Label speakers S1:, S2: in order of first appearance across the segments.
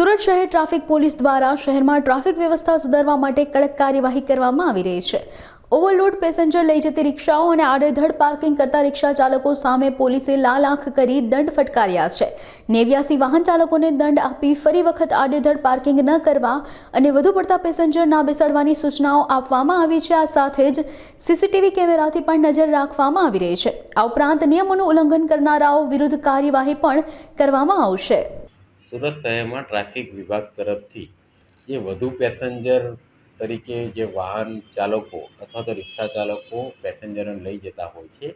S1: સુરત શહેર traffic police દ્વારા શહેરમાં ટ્રાફિક વ્યવસ્થા સુધારવા માટે કડક કાર્યવાહી કરવામાં આવી રહી છે। ઓવરલોડ પેસેન્જર લઈ જતી રિક્ષાઓ અને આડેધડ પાર્કિંગ કરતા રિક્ષા ચાલકો સામે પોલીસે લાલ આંખ કરી દંડ ફટકાર્યા છે। 89 વાહન ચાલકોને દંડ આપી ફરી વખત આડેધડ પાર્કિંગ ન કરવા અને વધુ પડતા પેસેન્જર ના બેસાડવાની સૂચનાઓ આપવામાં આવી છે। આ સાથે જ સીસીટીવી કેમેરાથી પણ નજર રાખવામાં આવી રહી છે। આ ઉપરાંત નિયમોનું ઉલ્લંઘન કરનારાઓ વિરુદ્ધ કાર્યવાહી પણ કરવામાં આવશે।
S2: સુરત શહેરમાં ટ્રાફિક વિભાગ તરફથી જે વધુ પેસેન્જર તરીકે જે વાહન ચાલકો અથવા તો રિક્ષા ચાલકો પેસેન્જરોને લઈ જતા હોય છે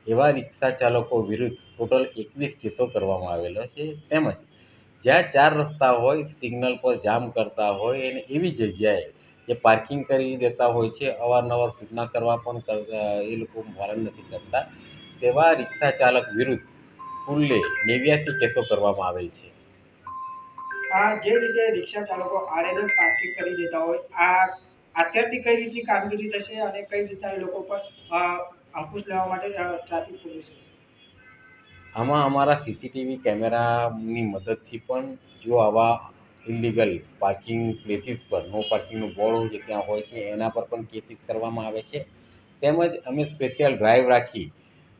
S2: એવા રિક્ષા ચાલકો વિરુદ્ધ ટોટલ 21 કેસો કરવામાં આવેલો છે। તેમજ જ્યાં 4 રસ્તા હોય, સિગ્નલ પર જામ કરતા હોય અને એવી જગ્યાએ જે પાર્કિંગ કરી દેતા હોય છે, અવારનવાર સૂચના કરવા પણ એ લોકો પાલન નથી કરતા તેવા રિક્ષા ચાલક વિરુદ્ધ કુલ્લે 89 કેસો કરવામાં આવેલ છે।
S3: આ જે રીતે રિક્ષા ચાલકો આડેધડ પાર્કિંગ કરી દેતા હોય આ અત્યારથી કઈ રીતની કામગીરી થશે અને કઈ રીતના એ લોકો પર અંકુશ લેવા માટે ટ્રાફિક પોલીસ
S2: આમાં અમારા સીસીટીવી કેમેરાની મદદથી પણ જો આવા ઇલીગલ પાર્કિંગ પ્લેસીસ પર નો પાર્કિંગનું બોર્ડ હોય છે ત્યાં હોય છે એના પર પણ કેસીસ કરવામાં આવે છે। તેમજ અમે સ્પેશિયલ ડ્રાઈવ રાખી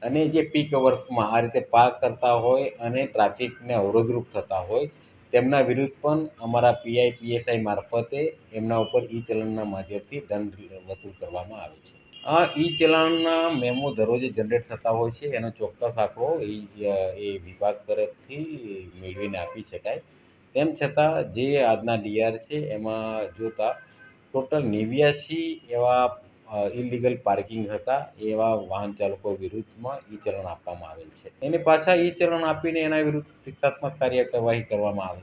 S2: અને જે પીક અવર્સમાં આ રીતે પાર્ક કરતા હોય અને ટ્રાફિકને અવરોધરૂપ થતા હોય તેમના વિરુદ્ધ પણ અમારા પીઆઈ પીએસઆઈ મારફતે એમના ઉપર ઈ ચલણના માધ્યમથી દંડ વસૂલ કરવામાં આવે છે। આ ઈ ચલણના મેમો દરરોજે જનરેટ થતા હોય છે, એનો ચોક્કસ આંકડો એ વિભાગ તરફથી મેળવીને આપી શકાય। તેમ છતાં જે આજના ડીઆર છે એમાં જોતાં ટોટલ 89 એવા ઇલીગલ પાર્કિંગ હતા એવા વાહન ચાલકો વિરુદ્ધમાં ઈ ચલણ આપવામાં આવેલ છે। એને પાછા ઈ ચલણ આપીને એના વિરુદ્ધ શિક્ષાત્મક કાર્યવાહી કરવામાં આવે।